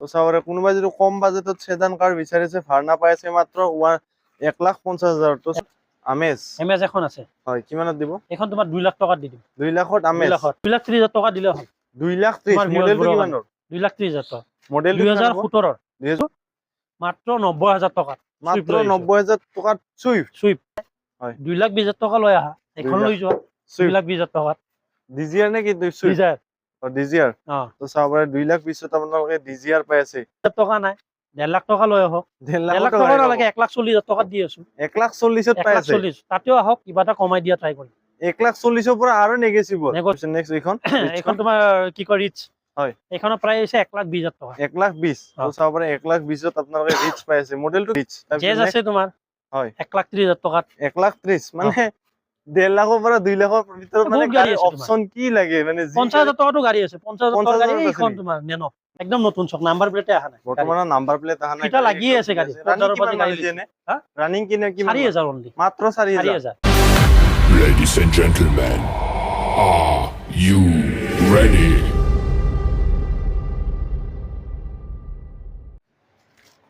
তো চাবৰে কোনোবাই যদি কম বাজেটত সেদান কাৰ বিচাৰিছে ভাৰ্না পাই আছে মাত্ৰ 1,50,000 তো আমেজ এখন আছে হয় কিমানত দিব এখন তোমাৰ 2 লাখ টকাত দি দিম 2 লাখত 2 আমেজ লাখত 2,30,000 টকা দিলে হ'ল 2,30,000 মডেলটো কিমানৰ 2,30,000 টকা মডেলটো 2017 মাত্ৰ 90,000 টকাত মাত্ৰ 90,000 টকাত সুইফট হয় 2,20,000 টকা লৈ আহা এখন লৈ যোৱা 2,20,000 টকাত ডিজিআৰ নে কি সুইফট ডিজিআৰ তো চাবৰে 2,20,000 আপোনালোকে ডিজিআৰ পাই আছে টকা নাই 1.5 লাখ টকা লৈ আহক 1.5 লাখ টকা নালাগে 1,40,000 টকাত দি আছো 1,40,000 পাই আছে 1,40,000 তাতেও আহক কিবা এটা কমাই দিয়া ট্ৰাই কৰিম 1,40,000 পৰা আৰু নেগেটিভল নেক্সট এইখন তোমাৰ কি কয় ৰিচ হয় এইখনৰ প্ৰাইস আছে 1,20,000 টকা 1,20,000 তো চাবৰে 1,20,000 আপোনালোকে ৰিচ পাই আছে মডেলটো ৰিচ জেজ আছে তোমাৰ হয় 1,30,000 টকাত 1,30,000 মানে 1.5 লাখৰ পৰা 2 লাখৰ ভিতৰত মানে গাড়ী অপচন কি লাগে মানে 50,000 টকাটো গাড়ী আছে 50,000 টকাৰ গাড়ী এইখন তোমাৰ নেনো একদম নতুন চক নাম্বাৰ প্লেটে আহা নাই বৰ্তমানৰ নাম্বাৰ প্লেট আহা নাই এটা লাগি আছে গাড়ী ৰানিং কিনে কি 4,000 অনলি মাত্ৰ 4,000 Ladies and gentlemen, are you ready?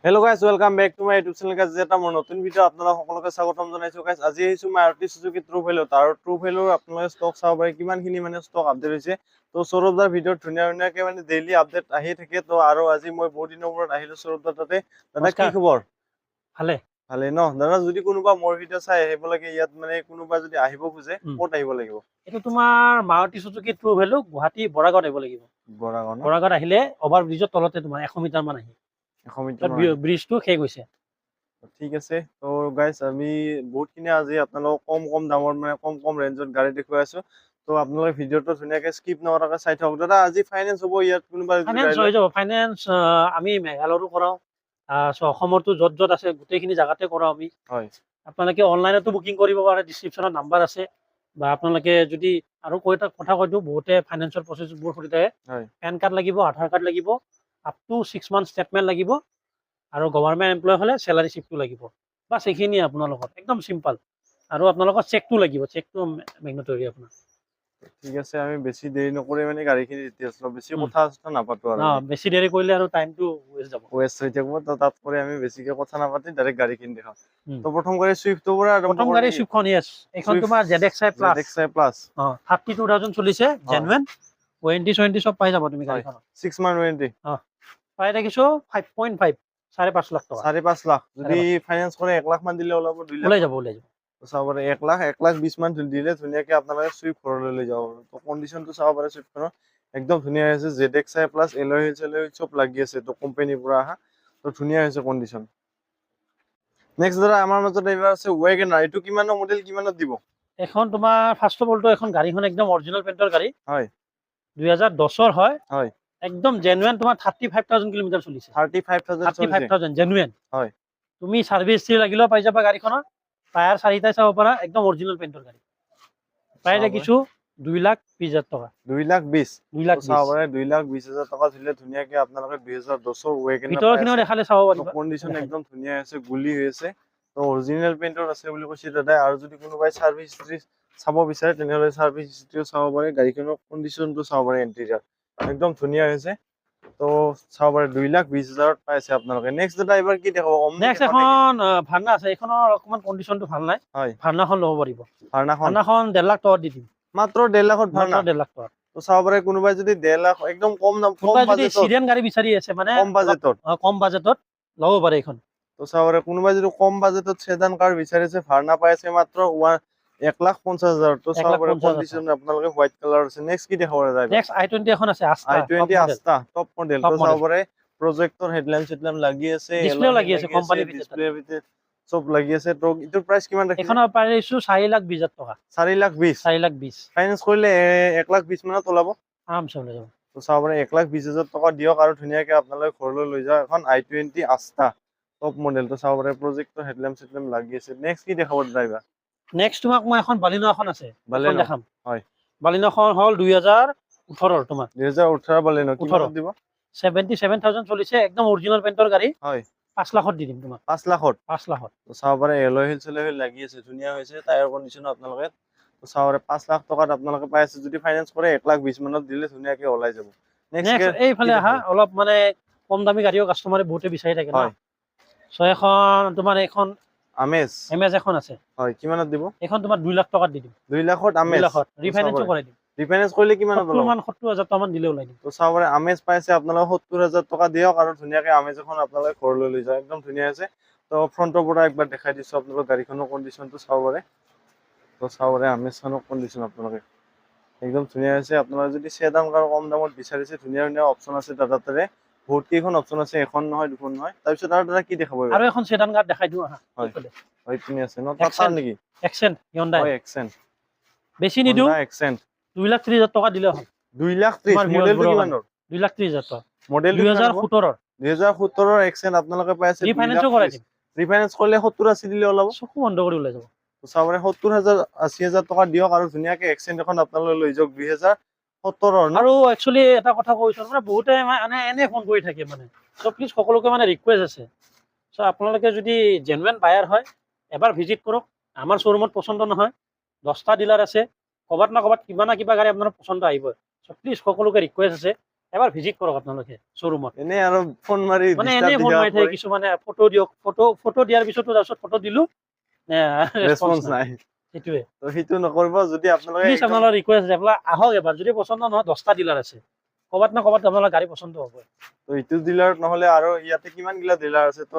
Hello guys, welcome back to my YouTube channel guys. এটা মোৰ নতুন ভিডিও আপোনালোক সকলোকে স্বাগতম জনাইছো guys. আজি আহিছো মাৰুতি সুজুকি ট্ৰু ভেলো তাৰ ট্ৰু ভেলোৰ আপোনালোকে ষ্টক চাব পাৰে কিমানখিনি মানে ষ্টক আপডেট হৈছে তো সৌৰভদাৰ ভিডিও ধুনীয়াকে মানে ডেইলি আপডেট আহি থাকে তো আৰু আজি মই বহুত দিনৰ ওপৰত আহিলো সৌৰভদাৰ তাতে দাদা কি খবৰ ভালে ভালে ন দাদা যদি কোনোবা মোৰ ভিডিও চাই আহিব লাগে ইয়াত মানে কোনোবা যদি আহিব খুজে ক'ত আহিব লাগিব এটো তোমাৰ মাৰুতি সুজুকি ট্ৰু ভেলো গুৱাহাটী বৰাগাঁৱত আহিব লাগিব বৰাগাঁৱত আহিলে ওভাৰ ব্ৰিজৰ তলতে তোমাৰ 100 মিটাৰ মান আহি 100 মিটাৰ ব্ৰিজটো শেষ হৈছে ঠিক আছে তো গাইস আমি বহুতখিনি আজি আপোনালোক কম দামৰ মানে কম ৰেঞ্জত গাড়ী দেখুৱাই আছো তো আপোনালোকে ভিডিওটো ধুনীয়াকে স্কিপ নকৰাকৈ চাই থাকক দাদা আজি ফাইনান্স হ'ব ইয়াত কোনোবা ফাইনান্স হৈ যাব ফাইনান্স আমি মেঘালয়ৰো কৰাও অসমৰতো য'ত আছে গোটেইখিনি জাগাতে কৰাও আমি হয় আপোনালোকে অনলাইনতো বুকিং কৰিব পাৰে ডেসক্ৰিপচনত নাম্বাৰ আছে বা আপোনালোকে যদি আৰু এটা কথা কৈতো বহুতে ফাইনান্সৰ প্ৰসেছবোৰ কৰি থাকে হয় পেন কাৰ্ড লাগিব আধাৰ কাৰ্ড লাগিব আপ টু 6 মান্থ ষ্টেটমেন্ট লাগিব আৰু গভৰ্ণমেণ্ট এমপ্লয় হলে স্যালাৰি শিপটো লাগিব বাস এইখিনি আপোনালোকৰ একদম সিম্পল আৰু আপোনালোকৰ চেকটো লাগিব চেকটো মেগনেটৰি আপোনাৰ ঠিক আছে আমি বেছি দেৰি নকৰি মানে গাড়ীখিনি ডিটেইলছ লম বেছি কথা নাপাতো আৰু বেছি দেৰি কৰিলে আৰু টাইমটো ওয়েষ্ট যাব ওয়েষ্ট হৈ যাব তো তাত কৰি আমি বেছিকে কথা নাপাতি ডাইৰেক্ট গাড়ীখিনি দেখাম তো প্ৰথম গাড়ী সুইফটৰ পৰা প্ৰথম গাড়ী সুইফটখন ইয়েস এখন তোমাৰ ZXi প্লাস 32,000 চলিছে জেনুইন ওয়াৰেন্টি সব পাই যাব তুমি গাড়ীখন 6 মান্থ ওয়াৰেন্টি পাই ৰাখিছো 5.5 5.5 লাখ টকা 5.5 লাখ যদি ফাইনান্স কৰে 1 লাখ মান দিলে ওলাব 2 লাখ ওলাই যাব চাবৰে 1,20,000 মান দিলে ধুনীয়াকে আপোনালোকে সুইফট ঘৰলৈ লৈ যাব তো কন্ডিশনটো চাব পাৰে সুইফটৰ একদম ধুনীয়া আছে ZXi প্লাস এলয় সব লাগি আছে তো কোম্পানীৰ পৰা আহা তো ধুনীয়া হৈছে কন্ডিশন নেক্সট দাদা আমাৰ মাজত এবাৰ আছে ওয়াগনাৰ এটো কিমানৰ মডেল কিমানত দিব এখন তোমাৰ ফাৰ্স্ট অফ অলটো এখন গাড়ীখন একদম অৰিজিনাল পেইন্টৰ গাড়ী হয় 2010 ৰ হয় হয় একদম জেনুইন তোমাৰ 35,000 কিলোমিটাৰ চলিছে 35,000 জেনুইন হয় তুমি সাৰ্ভিস সি লাগিলেও পাই যাবা গাড়ীখনৰ টায়াৰ চাৰিটাই চাব পাৰা একদম অৰিজিনাল পেইন্টৰ গাড়ী প্ৰায় দেখিছো 2,20,000 টকা 2,20,000 চাবৰে 2,20,000 টকা দিলে ধুনীয়াকে আপোনালোকে 2010 ৰ ওয়াগনাৰ ভিতৰখিনিও দেখালে চাব পাৰিবা কন্ডিশন একদম ধুনীয়া আছে গুলি হৈ আছে তো অৰিজিনাল পেইন্টৰ আছে বুলি কৈছে দাদা আৰু যদি কোনোবাই সাৰ্ভিস হিষ্ট্ৰি চাব বিচাৰে তেনেহলে সাৰ্ভিস হিষ্ট্ৰিও চাব পাৰে গাড়ীখনৰ কন্ডিশনটো চাব পাৰে ইন্টেৰিয়ৰ একদম ধুনীয়া হৈছে তো চাব পাৰে 2,20,000 পাইছে আপোনালোকে নেক্সট দাদা এবাৰ কি দেখাব নেক্সট এখন ভাৰ্না আছে এখনৰ অকমান কন্ডিশনটো ভাল নাই হয় ভাৰ্নাখন ল'ব পাৰিব ভাৰ্নাখন 1.5 লাখ টকা দি দিম মাত্ৰ 1.5 লাখত ভাৰ্না 1.5 লাখ টকা তো চাব পাৰে কোনোবাই যদি 1.5 লাখ একদম কম দাম কম বাজেটত সিৰিয়ান গাড়ী বিচাৰি আছে মানে কম বাজেটত ল'ব পাৰে এখন তো চাব পাৰে কোনোবাই যদি কম বাজেটত সেদান কাৰ বিচাৰিছে ভাৰ্না পাইছে মাত্ৰ 1,50,000 তো চাব পাৰে কন্ডিশন আপোনালোকে হোৱাইট কালাৰ আছে নেক্সট কি দেখাব দাদা নেক্সট i20 এখন আছে i20 আস্তা টপ মডেল তো চাব পাৰে প্ৰজেক্টৰ হেডলাইট লাগি আছে ডিসপ্লেও লাগি আছে কোম্পানী ডিসপ্লে ভিতৰত সব লাগি আছে তো ইটোৰ প্ৰাইস কিমান ৰাখিছে এখনৰ পাৰিছো 4,20,000 টকা 4,20,000 ফাইনান্স কৰিলে 1,20,000 মানত ওলাব আৰামছে ওলাই যাব তো চাব পাৰে 1,20,000 টকা দিয়ক আৰু ধুনীয়াকে আপোনালোকে ঘৰলৈ লৈ যাওক এখন i20 আস্তা টপ মডেল তো চাব পাৰে প্ৰজেক্টৰ হেডলাইট লাগি আছে নেক্সট কি দেখাব ড্ৰাইভাৰ নেক্সট তোমাক মই এখন বালিনো এখন আছে বালিনো দেখাম হয় বালিনোখন হল 2018 তোমাৰ 2018 বালিনো কিমানত দিব 77,000 চলিছে একদম অৰিজিনাল পেইন্টৰ গাড়ী হয় 5 লাখত দি দিম তোমাক 5 লাখত 5 লাখত তো চাব পাৰে এলয় হিল লাগি আছে ধুনীয়া হৈছে টায়াৰ কন্ডিশন আপোনালোকে তো চাব পাৰে 5 লাখ টকাত আপোনালোকে পাই আছে যদি ফাইনান্স কৰে 1,20,000 মানত দিলে ধুনীয়াকে ওলাই যাব নেক্সট এইফালে আহা অলপ মানে কম দামী গাড়ীও কাষ্টমাৰে বহুতে বিচাৰি থাকে ন হয়। চ' এখন তোমাৰ এখন আমেজ এমএজ এখন আছে হয় কিমানত দিব এইখন তোমাৰ 2 লাখ টকাত দি দিম 2 লাখত 2 আমেজ লাখত ৰিফাইনেন্সো কৰাই দিম ৰিফাইনেন্স কৰিলে কিমানত 70 মান 70,000 টকা মান দিলে ওলাই দিম তো চাব পাৰে আমেজ পাইছে আপোনালোকে 70,000 টকা দিয়ক আৰু ধুনীয়াকে আমেজ এখন আপোনালোকে ঘৰলৈ লৈ যায় একদম ধুনীয়া আছে তো ফ্ৰণ্টৰ পৰা একবাৰ দেখাই দিছো আপোনালোকৰ গাড়ীখনৰ কণ্ডিশ্যনটো চাব পাৰে তো চাব পাৰে আমেজখনৰ কণ্ডিশ্যন আপোনালোকে একদম ধুনীয়া আছে আপোনালোকে যদি চেডান কাৰ কম দামত বিচাৰিছে ধুনীয়া ধুনীয়া অপশ্যন আছে দাদাৰ তাতে বহুত কেইখন অপশ্যন আছে এখন নহয় দুখন নহয় তাৰপিছত আৰু দাদা কি দেখাব আৰু এখন সেডান কার দেখাই দিও আহা হয়। এইফালে হয় তিনি আছে ন টাটা Accent। নেকি এক্সেন্ট হিউন্ডাই হয় এক্সেন্ট বেছি নিদিও Honda Accent 2,30,000 টকা দিলে হ'ল 2,30,000 তোমাৰ মডেলটো viewers কিমানৰ 2,30,000 টকা মডেলটো 2017 2017 ৰ এক্সেন্ট আপোনালোকে পাই আছে ৰিফাইনেন্সো কৰাই দিম ৰিফাইনেন্স কৰিলে 70-80 দিলে ওলাব চকু বন্ধ কৰি ওলাই যাব চাবৰে 70,000-80,000 টকা দিয়ক আৰু ধুনীয়াকে এক্সেন্ট এখন আপোনালোকে লৈ যাওক 2017 ন আৰু একচুয়ালি এটা কথা কৈছো মানে বহুতে মানে এনে ফোন কৰি থাকে মানে সো প্লিজ সকলোকে মানে ৰিকুৱেষ্ট আছে সো আপোনালোকে যদি জেনুইন বায়াৰ হয় এবাৰ ভিজিট কৰক আমাৰ শ্বৰুমত পছন্দ নহয় 10টা ডিলাৰ আছে কবাত না কবাত কিবা না কিবা গাড়ী আপোনাৰ পছন্দ আহিব সো প্লিজ সকলোকে ৰিকুৱেষ্ট আছে এবাৰ ভিজিট কৰক আপোনালোকে শ্বৰুমত এনে আৰু ফোন মাৰি মানে এনে ফোন মাৰি থাকে কিছুমানে ফটো দিয়ক ফটো দিয়াৰ পিছতো তাৰপিছত ফটো দিলো ৰেসপন্স নাই সেইটোৱে তো সেইটো নকৰিব যদি আপোনালোকে প্লিজ আপোনালোকৰ ৰিকুৱেষ্ট আছে আপোনালোক আহক এবাৰ যদি পছন্দ নহয় 10টা ডিলাৰ আছে কবাত না কবাত আপোনালোকৰ গাড়ী পছন্দ হ'ব তো এইটো ডিলাৰ নহলে আৰু ইয়াতে কিমান গিলা ডিলাৰ আছে তো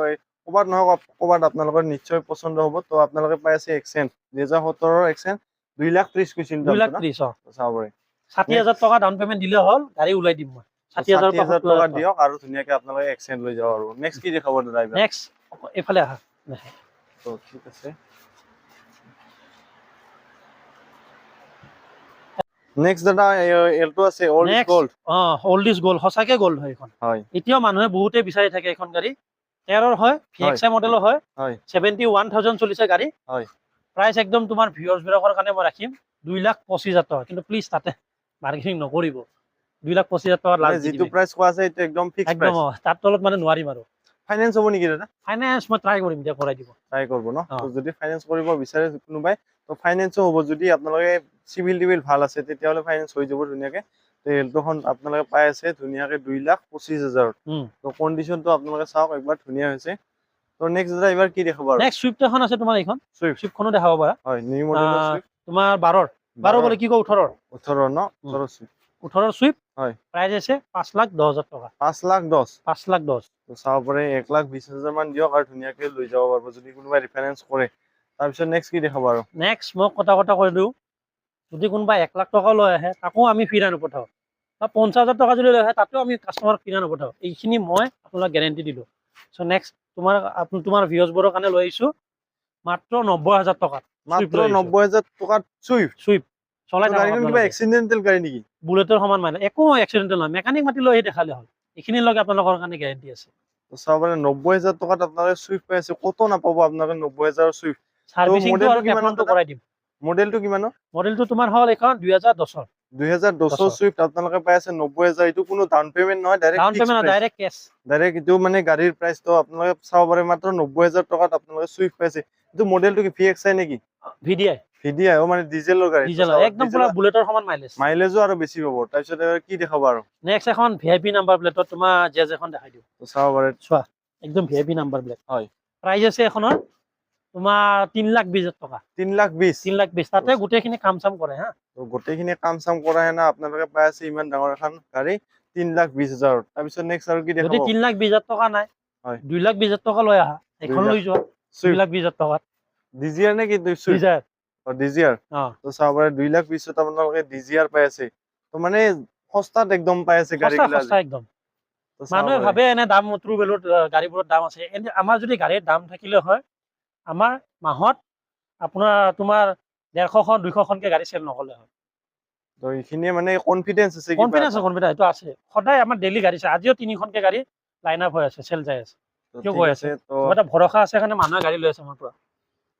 কবাত নহয় কবাত আপোনালোকৰ নিশ্চয় পছন্দ হ'ব তো আপোনালোকে পাই আছে এক্সেন্ট 2017 ৰ এক্সেন্ট 2,30,000 কৈছিল 2,30,000 চাব পাৰে 60,000 টকা ডাউন পেমেন্ট দিলে হ'ল গাড়ী ওলাই দিম মই 60,000 টকা দিয়ক আৰু ধুনীয়াকে আপোনালোকে এক্সেন্ট লৈ যাব আৰু নেক্সট কি দেখাব ড্ৰাইভাৰ নেক্সট এফালে আহা তো ঠিক আছে নেক্সট দাদা এলটো আছে old Next, gold old is gold সঁচাকে গোল্ড হয় এখন হয় এতিয়াও মানুহে বহুতে বিচাৰি থাকে এখন গাড়ী 13 হয় ভিএক্সআই মডেলৰ হয় হয় 71,000 চলিছে গাড়ী হয় প্ৰাইস একদম তোমাৰ ভিউয়াৰ্স বিলাকৰ কাৰণে মই ৰাখিম 2,25,000 টকা কিন্তু প্লিজ তাতে মাৰ্কেটিং নকৰিব 2,25,000 টকা মানে লাষ্ট যিটো প্ৰাইস কোৱা আছে এইটো একদম ফিক্স একদম প্ৰাইস তাত তলত মানে নোৱাৰিম আৰু ফাইনান্স হ'ব নেকি দাদা ফাইনেন্স মই ট্ৰাই কৰিম দিয়া কৰাই দিব ট্ৰাই কৰিব ন অ। তো যদি ফাইনান্স কৰিব বিচাৰে কোনোবাই তো ফাইনান্সও হ'ব যদি আপোনালোকে চিভিল টিভিল ভাল আছে তেতিয়াহ'লে ফাইনান্স হৈ যাব ধুনীয়াকে তো এলটোখন আপোনালোকে পাই আছে ধুনীয়াকে 2,25,000 তো কণ্ডিশ্যনটো আপোনালোকে চাওক একবাৰ ধুনীয়া হৈছে তো নেক্সট দাদা এবাৰ কি দেখাব আৰু নেক্সট সুইফট এখন আছে তোমাৰ এইখন সুইফট সুইফটখনো দেখাব পাৰা হয় নিউ মডেলৰ সুইফট তোমাৰ 12 বলে কি কয় 18 18 ন 18 সুইফট 18 সুইফট হয় প্ৰাইস আছে 5,10,000 টকা 5,10,000 5,10,000 তো চাব পাৰে 1,20,000 মান দিয়ক আৰু ধুনীয়াকে লৈ যাব পাৰিব যদি কোনোবাই ৰিফাইনেন্স কৰে তাৰপিছত নেক্সট কি দেখাব আৰু নেক্সট মই কথা কৈ দিওঁ যদি কোনোবা 1 লাখ টকা লৈ আহে তাকো আমি ফিৰাই নপঠাওঁ বা 50,000 টকা যদি লৈ আহে তাতেও আমি কাষ্টমাৰক ফিৰাই নপঠাওঁ এইখিনি মই আপোনাক গ্যাৰান্টি দিলোঁ চ' নেক্সট তোমাৰ ভিউয়াৰ্সবোৰৰ কাৰণে লৈ আহিছোঁ মাত্ৰ 90,000 টকাত মাত্ৰ 90,000 টকাত সুইফট সুইফট চলাই গাড়ীখন কিবা এক্সিডেন্টেল গাড়ী নেকি বুলেটৰ সমান মানে একো এক্সিডেণ্টেল নহয় মেকানিক মাতি লৈ আহি দেখালে হ'ল এইখিনিৰ লগে আপোনালোকৰ কাৰণে গ্যাৰান্টি আছে তো চাব পাৰে 90,000 টকাত আপোনালোকে সুইফট পাই আছে কত নাপাব আপোনালোকে 90,000 সুইফট সাৰ্ভিসিংটো মডেলটো আৰু কিমানত টেফলনটো দাদা? কৰাই দিম মডেলটো কিমানৰ মডেলটো তোমাৰ হ'ল এইখন 2010 2010 সুইফট আপোনালোকে পাই আছে 90,000 এইটো কোনো ডাউন পেমেন্ট নহয় down direct payment direct case direct এইটো মানে গাড়ীৰ প্ৰাইচটো আপোনালোকে চাব পাৰে মাত্ৰ 90,000 টকাত আপোনালোকে সুইফট পাইছে এইটো মডেলটো কি VXI নেকি ভিডিআই VDI মানে ডিজেলৰ গাড়ী ডিজেল একদম পুৰা বুলেটৰ সমান মাইলেজ মাইলেজো আৰু বেছি পাব তাৰপিছত এবাৰ কি দেখাব আৰু নেক্সট এখন ভিআইপি নাম্বাৰ প্লেটত তোমাৰ জেজ এখন দেখাই দিওঁ তো চাব পাৰে চোৱা একদম ভিআইপি নাম্বাৰ প্লেট হয় প্ৰাইস আছে এখনৰ তোমাৰ 3,20,000 টকা 3,20,000 3,20,000 তাতে গোটেইখিনি কাম চাম কৰে হা তো গোটেইখিনি কাম চাম কৰা হেনা আপোনালোকে পাই আছে ইমান ডাঙৰ এখন গাড়ী 3,20,000 তাৰপিছত নেক্সট আৰু কি যদি দেখাব 3,20,000 টকা নাই হয় 2,20,000 টকা লৈ আহা এখন লৈ যোৱা সুইফট 2,20,000 টকাত ডিজিআৰ নে কি সুইফট ডিজায়াৰ ডিজিআৰ অ তো চাব পাৰে 2,20,000 আপোনালোকে ডিজিআৰ পাই আছে তো মানে সস্তাত একদম পাই আছে সস্তা গাড়ীবিলাক সস্তা একদম তো চাব মানুহে পাৰে। ভাবে এনে দাম ট্ৰু ভেলুত গাড়ীবোৰত দাম আছে এনে আমাৰ যদি গাড়ীৰ দাম থাকিলে হয় আমাৰ মাহত আপোনাৰ তোমাৰ 150খন 200খনকে গাড়ী চেল নকলে হয় তো এইখিনিয়ে মানে কনফিডেন্স আছে কিবা কনফিডেন্স এটা। কনফিডেন্স এইটো আছে সদায় আমাৰ ডেইলি গাড়ী আছে আজিও 3খনকে গাড়ী লাইন আপ হৈ আছে চেল যাই আছে তো কিয় ঠিক কৈ আছে তো এটা ভৰসা আছে কাৰণে মানুহে গাড়ী লৈ আছে মোৰ পৰা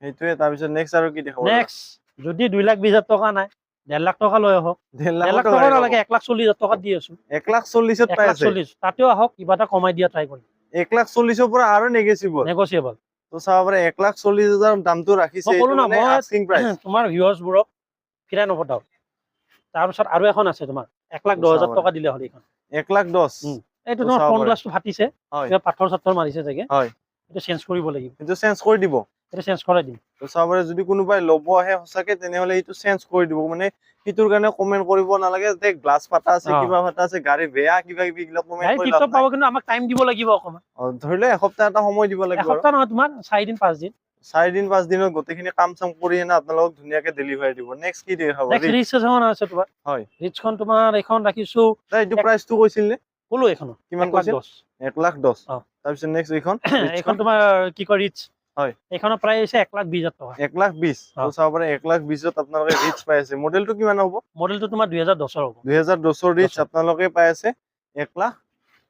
সেইটোৱে তাৰপিছত নেক্সট আৰু কি দেখাব নেক্সট যদি 2,20,000 টকা নাই 1.5 লাখ টকা লৈ আহক 1.5 1 লাখ টকা নালাগে 1,40,000 টকাত দি আছো 1,40,000 পাই আছে 1,40,000 তাতেও আহক কিবা এটা কমাই দিয়া ট্ৰাই কৰিম 1,40,000 পৰা আৰু নেগেচিবল নেগোচিয়েবল তো চাব পাৰে 1,40,000 দামটো ৰাখিছে মই ক'লো এইটো না, মানে মই- আস্কিং প্ৰাইস তোমাৰ ভিউয়াৰ্সবোৰক ফিৰাই নপঠাও তাৰপিছত আৰু এখন আছে তোমাৰ 1,10,000 টকা দিলে হ'ল এইখন 1,10,000 এইটো তো তোমাৰ চাব ফ্ৰণ্ট পাৰে। গ্লাছটো ফাটিছে হয় কিবা পাথৰ চাথৰ মাৰিছে চাগে হয় এইটো চেঞ্জ কৰিব লাগিব এইটো চেঞ্জ কৰি দিব এইটো চেঞ্জ কৰাই দিম তো চাব পাৰে যদি কোনোবাই ল'ব আহে সঁচাকে তেনেহলে এইটো চেঞ্জ কৰি দিব মানে সেইটোৰ কাৰণে কমেন্ট কৰিব নালাগে যে গ্লাছ ফাটা আছে অ। কিবা ফাটা আছে গাড়ী বেয়া কিবা কিবি এইবিলাক কমেন্ট গাড়ী কৰি লাভ টিপটপ নাই পাব কিন্তু আমাক টাইম দিব লাগিব অকণমান ধৰিলে এসপ্তাহ এটা সময় দিব লাগিব আৰু এসপ্তাহ নহয় তোমাৰ 4 দিন 5 দিন 4 দিন 5 দিনত গোটেইখিনি কাম চাম কৰি এনে আপোনালোকক ধুনীয়াকে ডেলিভাৰী দিব নেক্সট কি দেখাব নেক্সট ৰিচ এখন আছে তোমাৰ হয় ৰিচখন তোমাৰ এইখন ৰাখিছো এইটো প্ৰাইচটো কৈছিল নে ক'লো এইখনো কিমান 1,10,000 কৈছিল 1,10,000 অ। তাৰপিছত নেক্সট এইখন এইখন তোমাৰ কি কয় ৰিচ হয় এইখনৰ প্ৰাইচ হৈছে 1,20,000 টকা 1,20,000 অ। তো চাব পাৰে 1,20,000 আপোনালোকে ৰিচ পাই আছে মডেলটো কিমান হ'ব মডেলটো তোমাৰ 2010 হ'ব 2010 ৰিচ 10 আপোনালোকে পাই আছে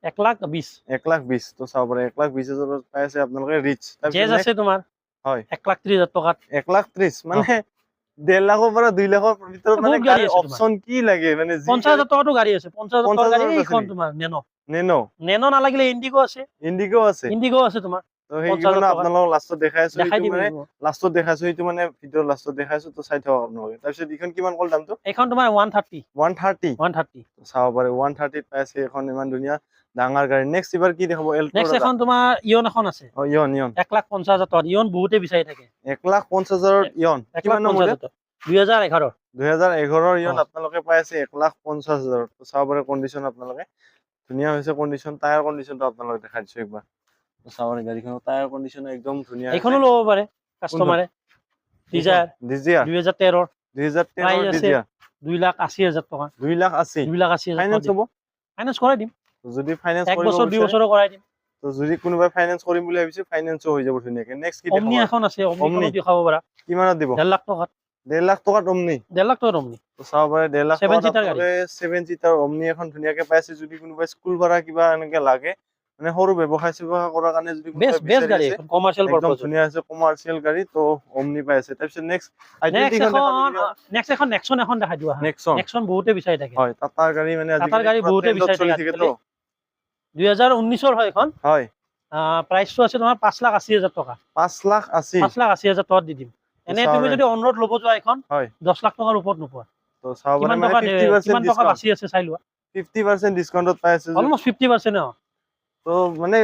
1,20,000 1,20,000 তো চাব পাৰে 1,20,000 পাই আছে আপোনালোকে ৰিচ জেজ আছে তোমাৰ হয় 1,30,000 টকাত 1,30,000 মানে 1.5 লাখৰ পৰা 2 লাখৰ ভিতৰত মানে বহুত গাড়ী গাড়ীৰ আছে তোমাৰ। অপচন কি লাগে মানে 50,000 টকাতো গাড়ী আছে 50,000 টকাৰ গাড়ী 50,000 এইখন আছে তোমাৰ নেনো নেনো নেনো নালাগিলে ইণ্ডিগো আছে ইণ্ডিগো আছে তোমাৰ তো সেই 50,000 মানে টকা। আপোনালোকক লাষ্টত দেখাইছো দেখাই এইটো দিম মানে এইবোৰ। লাষ্টত দেখাইছো এইটো মানে ভিডিঅ লাষ্টত দেখাইছো তো চাই থাকক আপোনালোকে তাৰপিছত এইখন কিমান ক'ল দামটো এইখন তোমাৰ 130 130 চাব পাৰে 130 পাই আছে এখন ইমান ধুনীয়া ডাঙৰ গাড়ী নেক্সট এবাৰ কি দেখাব এল্টো নেক্সট এখন তোমাৰ ইয়ন এখন আছে ইয়ন ইয়ন 1,50,000 টকা ইয়ন বহুতে বিচাৰি থাকে 1,50,000 ইয়ন কিমান মডেল 1,50,000 টকা 2011 2011 ইয়ন অ। আপোনালোকে পাই আছে 1,50,000 তো চাব পাৰে কণ্ডিশ্যন আপোনালোকে ধুনীয়া হৈছে কণ্ডিশ্যন টায়াৰ কণ্ডিশ্যনটো আপোনালোকে দেখাই দিছো একবাৰ তো চাব পাৰে গাড়ীখনৰ টায়াৰ কণ্ডিশ্যন একদম ধুনীয়া এইখনো ল'ব পাৰে কাষ্টমাৰে ডিজায়াৰ ডিজিয়াৰ 2013 2013 প্ৰাইচ আছে ডিজিয়াৰ 2,80,000 টকা 2,80,000 2,80,000 ফাইনেন্স হ'ব ফাইনেন্স কৰাই দিম যদি ফাইনেন্স 1 কৰিব বছৰ 2 বিচাৰে বছৰৰ কৰাই দিম তো যদি কোনোবাই ফাইনেন্স কৰিম বুলি ভাবিছে ফাইনেন্সও হৈ যাব ধুনীয়াকে নেক্সট কি অমনি দেখাব এখন আছে Omni। অমনিখনো দেখাব পাৰা কিমানত দিব 1.5 লাখ টকাত 1.5 লাখ টকাত অমনি 1.5 লাখ টকাত অমনি তো চাব পাৰে 1.5 লাখ 7 টকাত seater আপোনালোকে 7 চিটাৰ অমনি এখন ধুনীয়াকে পাইছে যদি কোনোবাই স্কুল ভাড়া কিবা এনেকে লাগে মানে সৰু ব্যৱসায় সেৱা কৰাৰ কাৰণে যদি বেষ্ট কোনোবাই বেষ্ট বিচাৰি গাড়ী আছে এখন কমাৰ্চিয়েল একদম পাৰপাস ধুনীয়া আছে কমাৰ্চিয়েল গাড়ী তো অমনি পাই আছে তাৰপিছত নেক্সট নেক্সট এখন নেক্সন এখন দেখাই দিও নেক্সন নেক্সন বহুতে বিচাৰি থাকে হয় টাটাৰ গাড়ী মানে টাটাৰ গাড়ী পুৰা বহুতে trend ত বিচাৰি চলি থাকে থাকে তো 2019 হয় এখন হয় প্ৰাইচটো আছে তোমাৰ 5,80,000 টকা 5,80,000 5,80,000 টকাত দি দিম এনে তুমি যদি অন ৰোড ল'ব যোৱা এখন হয় 10 লাখ টকাৰ ওপৰত নোপোৱা তো চাব পাৰে কিমান মানে টকা 50% কিমান টকা ডিসকাউন্ট বাচি আছে চাই লোৱা 50% ডিসকাউন্টত পাই আছে অলমোষ্ট 50% তো মানে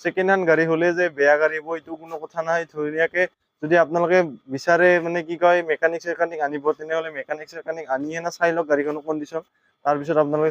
সেকেন্ড হ্যান্ড গাড়ী হলে যে বেয়া গাড়ী হ'ব এইটো কোনো কথা নাই ধুনীয়াকে যদি আপোনালোকে বিচাৰে মানে কি কয় মেকানিক আনিব তেনেহলে মেকানিক আনি এনে চাই লওক গাড়ীখনৰ কণ্ডিশ্যন তাৰপিছত আপোনালোকে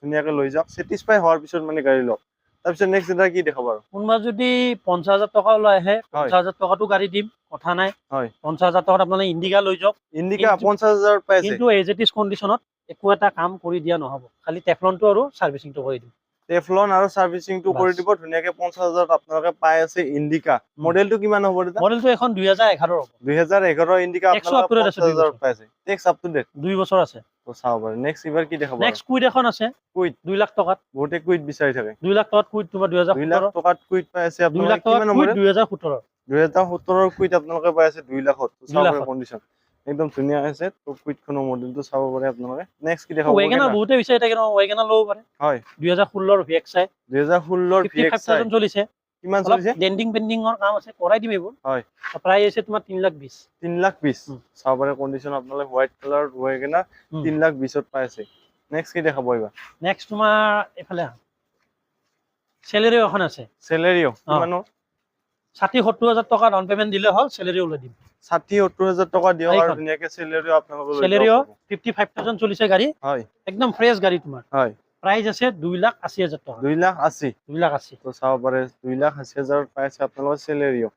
ধুনীয়াকে লৈ যাওক চেটিছফাই হোৱাৰ পিছত মানে গাড়ী লওক তাৰপিছত নেক্সট এটা কি দেখাব আৰু কোনোবা যদি 50,000 টকা লৈ আহে হয়। 50,000 টকাটো গাড়ী দিম কথা নাই হয় 50,000 টকাত আপোনালোকে ইণ্ডিকা লৈ যাওক ইণ্ডিকা কিন্তু- 50,000 পাই আছে কিন্তু এজ ইট ইজ কণ্ডিশ্যনত একো এটা কাম কৰি দিয়া নহ'ব খালি টেফলনটো আৰু ছাৰ্ভিচিংটো কৰি দিম টেফলন আৰু সাৰ্ভিসিংটো কৰি বাছ। দিব ধুনীয়াকে 50,000 আপোনালোকে পাই আছে ইণ্ডিকা মডেলটো কিমান হ'ব দাদা মডেলটো এখন 2011 হ'ব 2011 Indica Tax up to date আছে, 50,000 দুই পাই আছে টেক্স আপ টু ডেট 2 বছৰ আছে তো চাব পাৰে নেক্সট এবাৰ কি দেখাব নেক্সট কুইড এখন আছে কুইড 2 লাখ টকাত বহুতে কুইড বিচাৰি থাকে 2 লাখ টকাত কুইড তোমাৰ 2 লাখ 2017 টকাত কুইড পাই আছে 2 আপোনালোকে লাখ টকাত কিমান কুইড নম্বৰ 2017 2017 ৰ কুইড আপোনালোকে পাই আছে 2 লাখত তো 2 চাব পাৰে লাখত। কণ্ডিশ্যন একদম ধুনীয়া আছে তো কুইডখনৰ মডেলটো চাব পাৰে আপোনালোকে নেক্সট কি দেখাব ৱেগনাৰ বহুতে বিচাৰি থাকে ন ৱেগনাৰ ল'ব পাৰে হয় 2016 VXI 2016 ৰ VXI 55,000 চলিছে কিমান অলপ চলিছে ডেন্ডিং পেন্ডিঙৰ কাম আছে কৰাই দিম এইবোৰ হয় প্ৰাইচ আছে তোমাৰ 3,20,000 3,20,000 উম। চাব পাৰে কণ্ডিশ্যন আপোনালোকে হোৱাইট কালাৰ ৱেগনাৰ উম। 3,20,000 পাই আছে নেক্সট কি দেখাব এইবাৰ নেক্সট তোমাৰ এইফালে চেলেৰিও এখন আছে চেলেৰিও কিমানৰ 60,000-70,000 টকা ডাউন পেমেণ্ট দিলে হ'ল চেলেৰি ওলাই দিম 60,000-70,000 টকা দিয়ক আৰু এইখন। ধুনীয়াকে চেলেৰিও আপোনালোকে লৈ চেলেৰিও যাব পাৰিব। 55,000 চলিছে গাড়ী হয় একদম ফ্ৰেছ গাড়ী তোমাৰ হয় প্ৰাইচ আছে 2,80,000 টকা 2,80,000 2,80,000 তো চাব পাৰে 2,80,000 পাইছে আপোনালোকৰ চেলেৰিও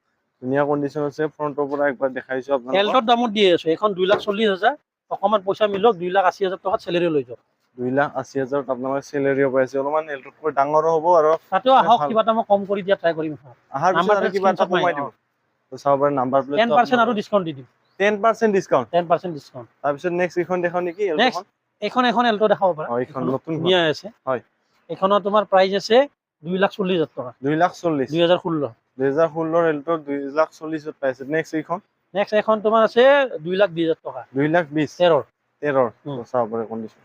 ধুনীয়া কণ্ডিশ্যন আছে ফ্ৰণ্টৰ পৰা একবাৰ দেখাইছো আপোনালোকক এল্টৰ দামত দিয়ে আছো এইখন 2,40,000 অকণমান পইচা মিলক 2,80,000 টকাত চেলেৰি লৈ যাওক 2,80,000 আপোনালোকে চেলেৰিও পাইছে অলপমান এল্টতকৈ ডাঙৰো হ'ব আৰু তাতেও আহক ভাল। কিবা এটা মই কম কৰি দিয়া ট্ৰাই কৰিম আহাৰ পিছত Number আৰু plate কিবা এটা screenshot কমাই মাৰি দিব তো চাব পাৰে নাম্বাৰ প্লেট 10% আৰু ডিছকাউণ্ট দি দিম 10% ডিছকাউণ্ট 10% ডিছকাউণ্ট তাৰপিছত নেক্সট এইখন দেখাও নেকি নেক্সট এখন এল্ট দেখাব পাৰা অ, এইখন এইখনো নতুন ধুনীয়া আছে হয়। এইখনৰ তোমাৰ প্ৰাইচ আছে 2,40,000 টকা 2,40,000 2016 2016 এল্টৰ 2,40,000 পাইছে নেক্সট এইখন নেক্সট এখন তোমাৰ আছে 2,20,000 টকা 2,20,000 13 13 উম। তো চাব পাৰে কণ্ডিশ্যন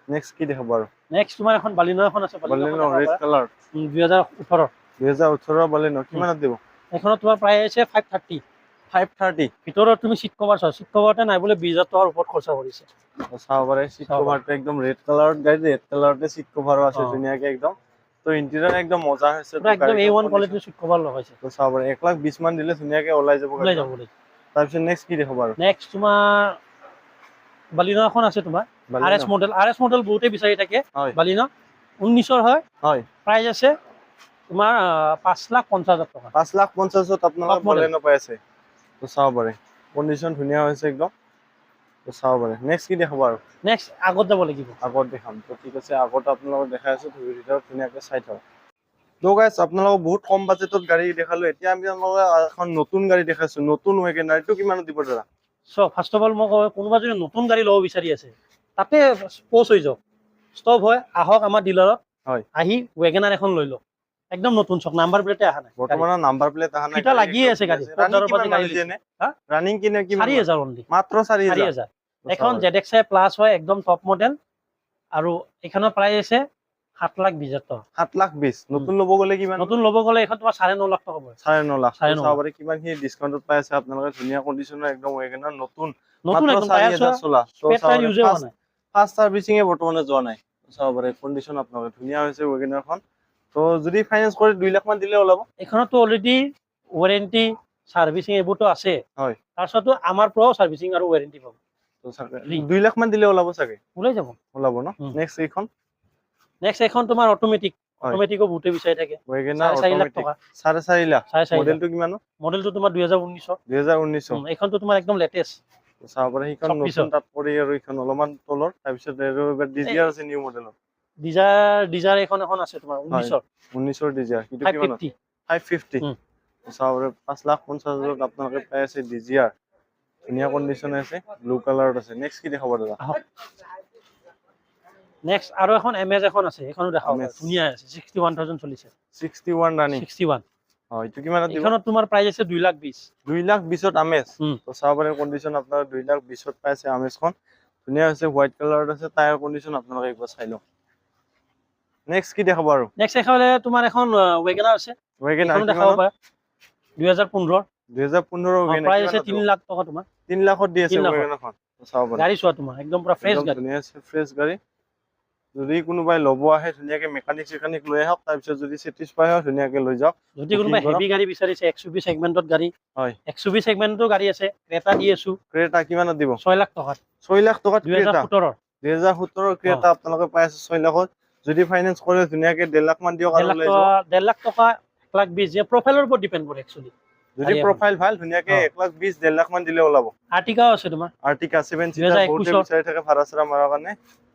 নেক্সট কি দেখাব আৰু নেক্সট তোমাৰ এখন বালিনো এখন আছে বালেনো ৰেড কালাৰ 2018 2018 বালেনো কিমানত দিব এইখনত তোমাৰ প্ৰাইচ আছে 530 530 ভিতৰত তুমি সিট কভাৰ চোৱা, সিট কভাৰতে নাই বোলে 20,000 টকাৰ ওপৰত খৰচা কৰিছে। চাব পাৰে সিট চাব কভাৰটো একদম ৰেড কালাৰত গাড়ী, ৰেড কালাৰতে সিট কভাৰো আছে অ। ধুনীয়াকে একদম। তো ইন্টেৰিয়ৰ একদম মজা হৈছে। পুৰা একদম A1 কোৱালিটিৰ সিট কভাৰ লগাইছে। তো চাব পাৰে 1,20,000 মান দিলে ধুনীয়াকে ওলাই যাব ওলাই গাড়ীখন। যাব। তাৰপিছত নেক্সট কি দেখাব আৰু নেক্সট তোমাৰ বালিনো এখন আছে তোমাৰ RS মডেল। RS মডেল বহুতে বিচাৰি থাকে। হয় বালিনো 19ৰ হয়, হয় প্ৰাইস আছে তোমাৰ 5,50,000 টকা। 5,50,000 আপোনালোকে Top model। বলেনো পাই আছে। তো চাব পাৰে কন্ডিশন ধুনীয়া হৈছে একদম। তো চাব পাৰে নেক্সট কি দেখাব আৰু নেক্সট আগত যাব লাগিব। আগত দেখাম। তো ঠিক আছে, আগত আপোনালোকক দেখাই আছো, ভিতৰত ধুনীয়াকে চাই থাকক। তো গাইস আপোনালোকক বহুত কম বাজেটত গাড়ী দেখালো। এতিয়া আমি আপোনালোকক এখন নতুন গাড়ী দেখাইছো, নতুন ওয়েগনাৰ। এইটো কিমানত দিব দাদা? ফাৰ্ষ্ট অফ অল মই কওঁ, কোনোবা যদি নতুন গাড়ী ল'ব বিচাৰি আছে তাতে প'ষ্ট হৈ যাওক, ষ্টপ হয়, আহক আমাৰ ডিলাৰত, হয় আহি ৱেগনাৰ এখন লৈ লওক। একদম নতুন চক, নাম্বাৰ প্লেটে অহা নাই। বৰ্তমানৰ নাম্বাৰ প্লেট অহা নাই। ফিটা লাগিয়ে আছে গাড়ী। হা? ৰানিং কিনে কিমান? 4,000 অনলি, মাত্ৰ 4,000। 4,000। এখন ZXi প্লাছ হয়, একদম টপ মডেল, আৰু এখনৰ প্ৰাইস আছে 7,20,000 টকা। 7,20,000 নতুন ল'ব গ'লে কিমান? নতুন ল'ব গ'লে এখন তোমাৰ 9.5 লাখ টকা পৰে। 9.5 লাখ। 9.5 চাব পাৰে কিমান খিনি ডিসকাউন্টত পাই আছে আপোনালোকে। ধুনীয়া কন্ডিশনৰ একদম ওয়েগনাৰ নতুন, নতুন মাত্ৰ একদম টায়াৰ 4,000 চলা। তো স্পেয়াৰ চাব টায়াৰ পাৰে ইউজে হোৱা নাই। ফাৰ্ষ্ট সাৰ্ভিসিং এ বৰ্তমানে যোৱা নাই। চাব পাৰে কন্ডিশন আপোনালোকে ধুনীয়া হৈছে ওয়েগনাৰখন। তো যদি ফাইনান্স কৰি 2 লাখ মান দিলে ওলাব। এখনতো অলৰেডি ওয়াৰেন্টি সাৰ্ভিসিং এইবোৰতো আছে। হয়। তাৰপিছতো আমাৰ পৰাও সাৰ্ভিসিং আৰু ওয়াৰেন্টি পাব। তো চাগে 2 লাখ মান দিলে ওলাব চাগে। ওলাই যাব। ওলাব ন? নেক্সট এইখন নেক্সট এখন তোমাৰ অটোমেটিক। হয়। অটোমেটিকো বহুতে বিচাৰি থাকে। ওয়েগনাৰ 4.5 লাখ অটোমেটিক টকা। 4.5 লাখ। 4.5 লাখ। মডেলটো কিমান? মডেলটো তোমাৰ 2019। 2019। এইখনতো তোমাৰ একদম লেটেষ্ট। চাব পাৰে সেইখন 26 নতুন তাত পৰি আৰু এইখন অলপমান তলৰ। তাৰপিছত এবাৰ ডিজিআৰ আছে নিউ মডেলৰ। ডিজাৰ এখন আছে তোমাৰ 19ৰ 19ৰ ডিজিআৰ। কিটো কিমানত? 550। চাব পাৰে 5,50,000 আপোনালোকে পাই আছে ডিজিআৰ। ধুনীয়া কন্ডিশনে আছে, ব্লু কালাৰত আছে। নেক্সট কি দেখাব দাদা? নেক্সট আৰু এখন এমএজ এখন আছে, এখনো দেখাও। MS ধুনীয়া আছে, 61,000 চলিছে। 61 ৰানিং। 61। হয়, এইটো কিমানত দিব? এখনত তোমাৰ প্ৰাইস আছে 2,20,000। 2,20,000 আমেজ। তো চাব পাৰে কন্ডিশন আপোনাৰ 2,20,000 পাইছে আমেজখন। ধুনীয়া হৈছে, হোৱাইট কালাৰত আছে। টায়াৰ কন্ডিশন আপোনালোকে একবাৰ চাই লওক। নেক্সট কি দেখাব আৰু? নেক্সট এখানে তোমাৰ এখন ওয়েগনাৰ আছে। ওয়েগনাৰ এখনো দেখাব পাৰা 2015। 2015 ওয়েগনাৰ। প্ৰাইস আছে 3 লাখ টকা তোমাৰ। 3 লাখত দি আছে 3 লাখত। ওয়েগনাৰখন। চাব পাৰে গাড়ী চোৱা তোমাৰ একদম পুৰা ফ্ৰেছ একদম গাড়ী। ধুনীয়া আছে, ফ্ৰেছ গাড়ী। যদি কোনোবাই ল'ব আহে ধুনীয়াকে মেকানিক লৈ আহক। তাৰপিছত যদি চেটিছফাই হয় ধুনীয়াকে লৈ যাওক। যদি কোনোবাই হেভি গাড়ী বিচাৰিছে, XUV সেগমেন্টত গাড়ী, হয়, XUV সেগমেন্টৰ গাড়ী আছে। ক্ৰেটা দি আছো ক্ৰেটা কিমানত দিব? 6 লাখ টকা। 6 লাখ টকাত ক্ৰেটা। 2017। 2017 ক্ৰেটা আপোনালোকে পাই আছে 6 লাখত। যদি ফাইনান্স কৰে ধুনীয়াকে 1.5 লাখ মান দিয়ক আৰু লৈ যাওক। 1.5 লাখ টকা, 1,20,000 যে প্ৰফাইলৰ ওপৰত ডিপেন্ড কৰে একচুয়ালি। যদি প্ৰফাইল ভাল ধুনীয়াকে 1,20,000 1.5 লাখ মান দিলে ওলাব। আৰ্টিকাও আছে তোমাৰ। আৰ্টিকা 7 সিটাৰ বহুতে বিচাৰি থাকে ভাড়া চাৰা মাৰাৰ কাৰণে।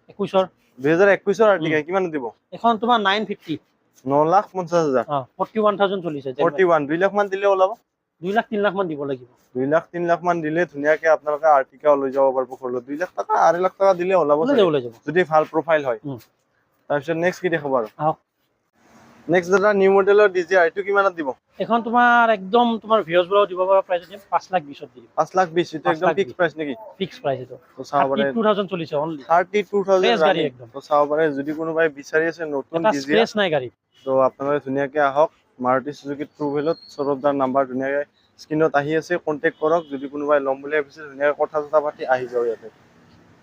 21ৰ 2021ৰ আৰ্টিকা কিমানত দিব? এখন তোমাৰ 950। 9,50,000। 41,000 চলিছে। 41 2 লাখ মান দিলে ওলাব। 2 লাখ 3 লাখ মান দিব লাগিব। 2 লাখ 3 লাখ মান দিলে ধুনীয়াকে আপোনালোকে আৰ্টিকা লৈ যাব পাৰিব ঘৰলৈ। 2 লাখ টকা 2.5 লাখ টকা দিলে ওলাব ওলাই যাব। যদি ভাল প্ৰফাইল হয়। তাৰপিছত নেক্সট কি দেখাব আৰু? আহক। নেক্সট দাদা নিউ মডেলৰ ডিজিআৰ এইটো কিমানত দিব? এখন তোমাৰ একদম তোমাৰ ভিউজ ব্লগ দিব পৰা প্ৰাইস দিম 5,20,000 দিম। 5,20,000 এটা একদম ফিক্স প্ৰাইস নেকি? ফিক্স প্ৰাইস এটো। তো চাব পাৰে 32,000 চলিছে অনলি। 32,000 গাড়ী একদম। তো চাব পাৰে যদি কোনোবাই বিচাৰি আছে নতুন এটা ডিজিআৰ স্পেস নাই গাড়ী। তো আপোনালোকে ধুনীয়াকে আহক মাৰুতি সুজুকি ট্ৰুভেলত। সৌৰভদাৰ নাম্বাৰ ধুনীয়াকে স্ক্ৰিনত আহি আছে, কন্টেক্ট কৰক। যদি কোনোবাই ল'ম বুলি ভাবিছে ধুনীয়াকে কথা পাতি আহি যাওক ইয়াতে।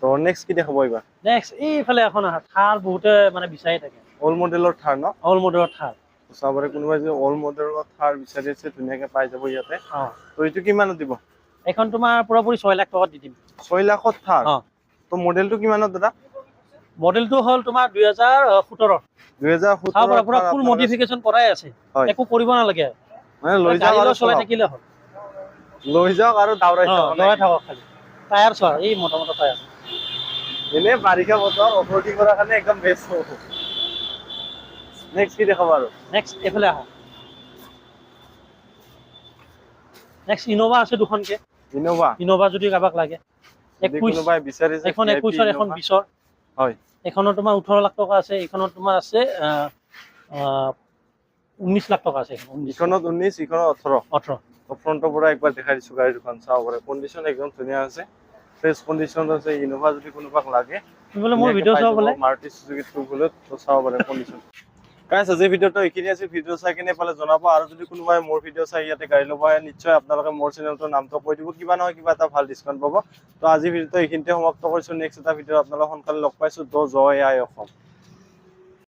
তো নেক্সট কি দেখাব এইবাৰ? নেক্সট এইফালে এখন থাৰ বহুতে মানে বিচাৰি থাকে। অল মডেলৰ থাৰ ন? অল মডেলৰ থাৰ। চাব পাৰে কোনোবাই যদি অল মডেলৰ থাৰ বিচাৰি আছে ধুনীয়াকে পাই যাব ইয়াতে। অ। তো এইটো কিমানত দিব? এখন তোমাৰ পুৰাপুৰি 6 লাখ টকা দি দিম। 6 লাখত থাৰ। অ। তো মডেলটো কিমানত দাদা? মডেলটো হল তোমাৰ 2017। 2017 চাব পৰা পুৰা ফুল মডিফিকেশন কৰাই আছে। একো কৰিব নালাগে। মানে লৈ যাওক আৰু চলাই থাকিলে হ'ল। লৈ যাওক আৰু দাউৰাই থাকক। দাউৰাই থাকক খালি। টায়াৰ চোৱা এই মোটা টায়াৰ। এনে বাৰিষা বতৰ অফৰোডিং কৰাৰ কাৰণে একদম বেষ্ট হ'ব। নেক্সট কি দেখাব আৰু? নেক্সট এফালে আহা। নেক্সট ইনোভা আছে দুখনকে। ইনোভা যদি কাবাক লাগে। 21 কোনোবাই বিচাৰিছে এখন 21ৰ এখন 20ৰ। হয়। এখনৰ তোমাৰ 18 লাখ টকা আছে, এখনৰ তোমাৰ আছে 19 লাখ টকা আছে। ইখনত 19 ইখনত 18। 18। ফ্ৰণ্টৰ পৰা একবাৰ দেখাই দিছো গাড়ী দুখন চাব পাৰে। কন্ডিশন একদম ধুনীয়া আছে, ফ্ৰেছ কন্ডিশন আছে। ইনোভা যদি কোনোবাক লাগে তুমি বোলে মোৰ ভিডিঅ' চাব বোলে মাৰুতি সুজুকি ট্ৰুভেলত তো চাব পাৰে কন্ডিশন। গাইছ আজি ভিডিঅ'টো এইখিনি আছে ভিডিঅ' চাই কিনে পালে জনাব আৰু যদি কোনোবাই মোৰ ভিডিঅ' চাই ইয়াতে গাড়ী ল'ব আহে নিশ্চয় আপোনালোকে মোৰ চেনেলটোৰ নামটো কৈ দিব কিবা নহয় কিবা এটা ভাল ডিছকাউণ্ট পাব তো আজি ভিডিঅ'টো এইখিনিতে সমাপ্ত কৰিছোঁ নেক্সট এটা ভিডিঅ' আপোনালোক সোনকালে লগ পাইছোঁ জয় আই অসম